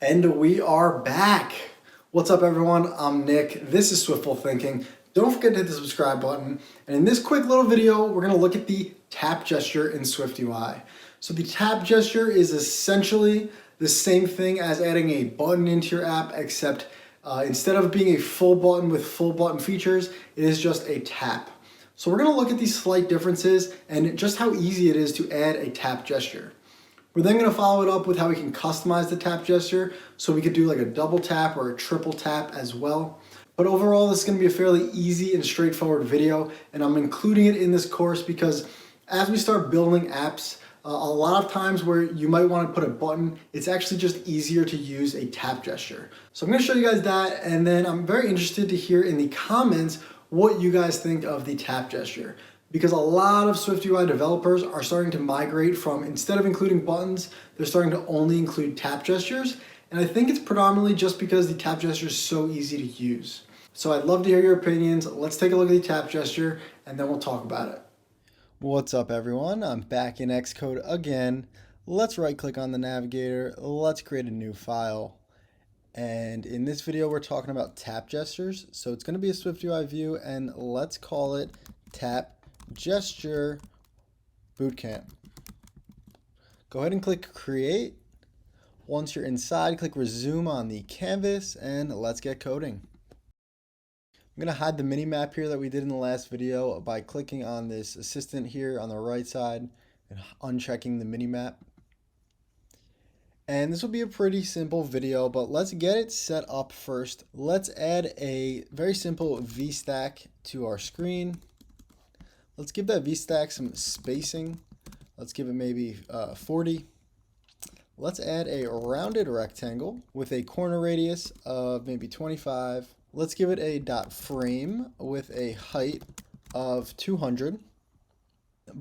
And we are back. What's up, everyone? I'm Nick. This is Swiftful Thinking. Don't forget to hit the subscribe button. And in this quick little video, we're going to look at the tap gesture in SwiftUI. So the tap gesture is essentially the same thing as adding a button into your app, except instead of being a full button with full button features, it is just a tap. So we're going to look at these slight differences and just how easy it is to add a tap gesture. We're then going to follow it up with how we can customize the tap gesture, so we could do like a double tap or a triple tap as well. But overall, this is going to be a fairly easy and straightforward video, and I'm including it in this course because as we start building apps, a lot of times where you might want to put a button, it's actually just easier to use a tap gesture. So I'm going to show you guys that, and then I'm very interested to hear in the comments what you guys think of the tap gesture. Because a lot of SwiftUI developers are starting to migrate from, instead of including buttons, they're starting to only include tap gestures. And I think it's predominantly just because the tap gesture is so easy to use. So I'd love to hear your opinions. Let's take a look at the tap gesture and then we'll talk about it. What's up, everyone? I'm back in Xcode again. Let's right click on the navigator. Let's create a new file. And in this video, we're talking about tap gestures. So it's going to be a SwiftUI view, and let's call it tap gesture bootcamp. Go ahead and click create. Once you're inside, click resume on the canvas and let's get coding. I'm going to hide the mini map here that we did in the last video by clicking on this assistant here on the right side and unchecking the mini map. And this will be a pretty simple video, but let's get it set up first. Let's add a very simple VStack to our screen. Let's give that VStack some spacing. Let's give it maybe 40. Let's add a rounded rectangle with a corner radius of maybe 25. Let's give it a dot frame with a height of 200.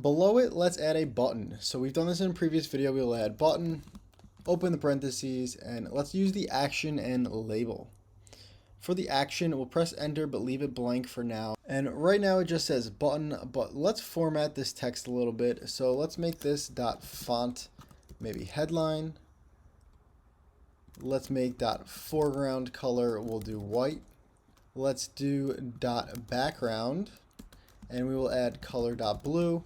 Below it, let's add a button. So we've done this in a previous video. We'll add button, open the parentheses, and let's use the action and label. For the action, we'll press enter but leave it blank for now. And right now it just says button, but let's format this text a little bit. So let's make this dot font maybe headline. Let's make dot foreground color, we'll do white. Let's do dot background, and we will add color dot blue.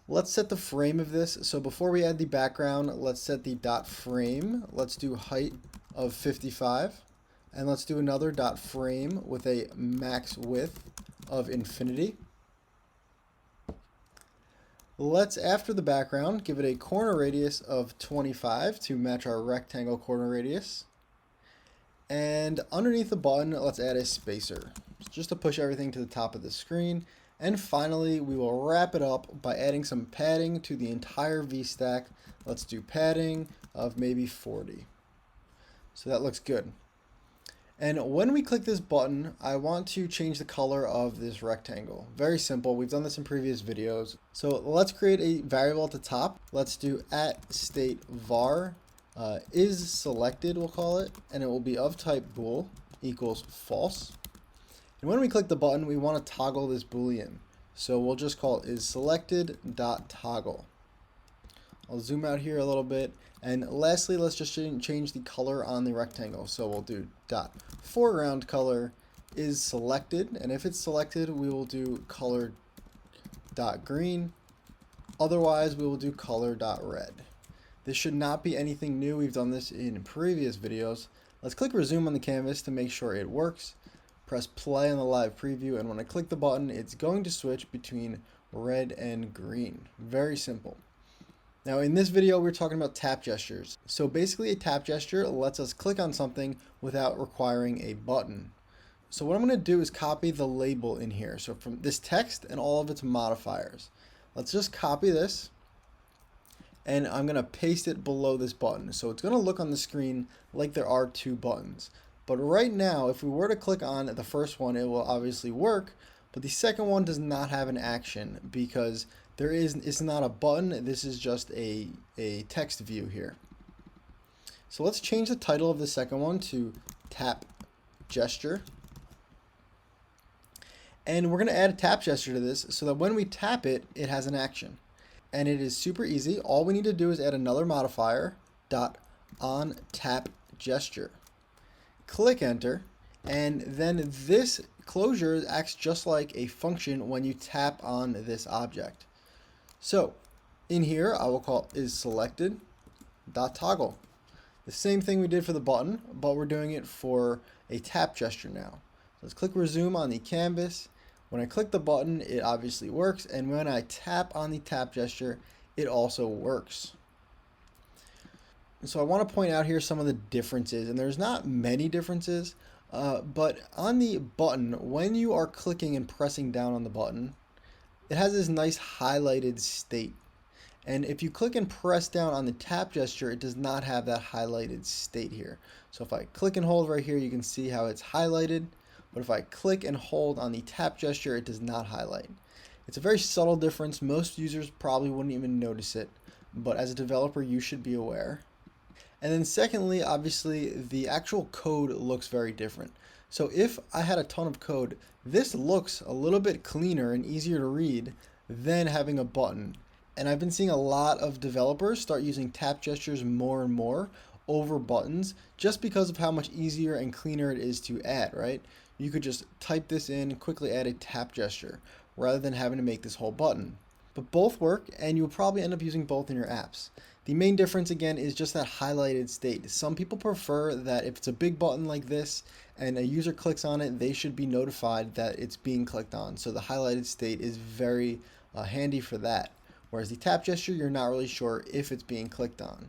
Let's set the frame of this. So before we add the background, let's set the dot frame. Let's do height of 55. And let's do another dot frame with a max width of infinity. Let's, after the background, give it a corner radius of 25 to match our rectangle corner radius. And underneath the button, let's add a spacer just to push everything to the top of the screen. And finally, we will wrap it up by adding some padding to the entire VStack. Let's do padding of maybe 40. So that looks good. And when we click this button, I want to change the color of this rectangle. Very simple. We've done this in previous videos. So let's create a variable at the top. Let's do @state_var is selected, we'll call it, and it will be of type bool equals false. And when we click the button, we want to toggle this boolean. So we'll just call it is selected dot toggle. I'll zoom out here a little bit. And lastly, let's just change the color on the rectangle. So we'll do dot foreground color is selected. And if it's selected, we will do color dot green. Otherwise, we will do color dot red. This should not be anything new. We've done this in previous videos. Let's click resume on the canvas to make sure it works. Press play on the live preview. And when I click the button, it's going to switch between red and green. Very simple. Now in this video, we're talking about tap gestures. So basically a tap gesture lets us click on something without requiring a button. So what I'm going to do is copy the label in here. So from this text and all of its modifiers. Let's just copy this. And I'm going to paste it below this button. So it's going to look on the screen like there are two buttons. But right now, if we were to click on the first one, it will obviously work. But the second one does not have an action because it's not a button. This is just a text view here. So let's change the title of the second one to tap gesture. And we're going to add a tap gesture to this so that when we tap it, it has an action. And it is super easy. All we need to do is add another modifier, dot onTapGesture. Click enter, and then this closure acts just like a function when you tap on this object. So in here, I will call is selected dot toggle. The same thing we did for the button, but we're doing it for a tap gesture now. Let's click resume on the canvas. When I click the button, it obviously works, and when I tap on the tap gesture, it also works. So I want to point out here some of the differences, and there's not many differences, but on the button, when you are clicking and pressing down on the button, it has this nice highlighted state. And if you click and press down on the tap gesture, it does not have that highlighted state here. So if I click and hold right here, you can see how it's highlighted. But if I click and hold on the tap gesture, it does not highlight. It's a very subtle difference. Most users probably wouldn't even notice it, but as a developer, you should be aware. And then secondly, obviously, the actual code looks very different. So if I had a ton of code, this looks a little bit cleaner and easier to read than having a button. And I've been seeing a lot of developers start using tap gestures more and more over buttons just because of how much easier and cleaner it is to add, right? You could just type this in and quickly add a tap gesture rather than having to make this whole button. But both work, and you'll probably end up using both in your apps. The main difference again is just that highlighted state. Some people prefer that if it's a big button like this and a user clicks on it, they should be notified that it's being clicked on. So the highlighted state is very handy for that. Whereas the tap gesture, you're not really sure if it's being clicked on.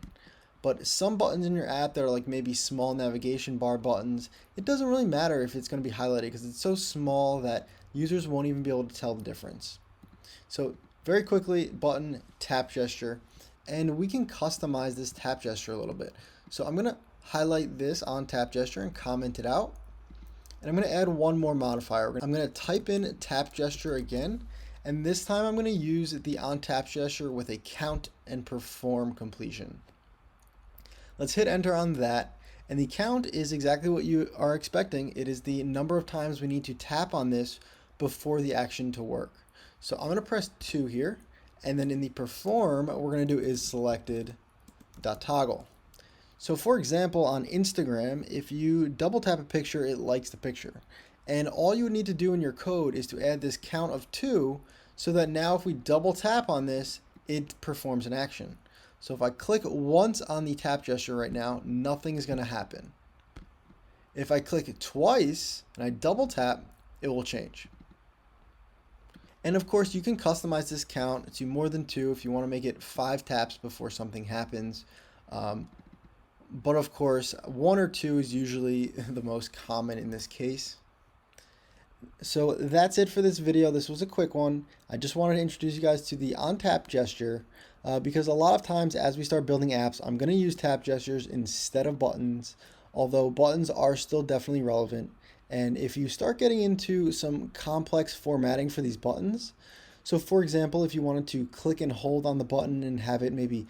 But some buttons in your app that are like maybe small navigation bar buttons, it doesn't really matter if it's going to be highlighted because it's so small that users won't even be able to tell the difference. So very quickly, button, tap gesture, and we can customize this tap gesture a little bit. So I'm going to highlight this on tap gesture and comment it out. And I'm going to add one more modifier. I'm going to type in tap gesture again. And this time I'm going to use the onTapGesture with a count and perform completion. Let's hit enter on that. And the count is exactly what you are expecting. It is the number of times we need to tap on this before the action to work. So I'm going to press 2 here. And then in the perform, what we're going to do is selected dot toggle. So for example, on Instagram, if you double tap a picture, it likes the picture. And all you would need to do in your code is to add this count of 2 so that now if we double tap on this, it performs an action. So if I click once on the tap gesture right now, nothing is going to happen. If I click twice and I double tap, it will change. And of course, you can customize this count to more than 2 if you want to make it 5 taps before something happens. But of course, 1 or 2 is usually the most common in this case. So that's it for this video. This was a quick one. I just wanted to introduce you guys to the onTapGesture because a lot of times as we start building apps, I'm going to use tap gestures instead of buttons, although buttons are still definitely relevant. And if you start getting into some complex formatting for these buttons, so for example, if you wanted to click and hold on the button and have it maybe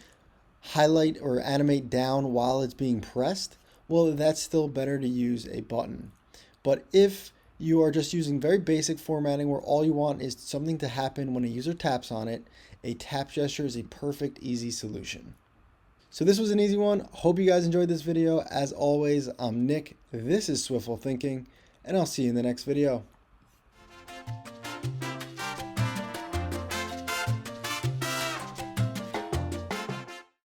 highlight or animate down while it's being pressed, well, that's still better to use a button. But if you are just using very basic formatting where all you want is something to happen when a user taps on it, a tap gesture is a perfect, easy solution. So this was an easy one. Hope you guys enjoyed this video. As always, I'm Nick. This is Swiftful Thinking, and I'll see you in the next video.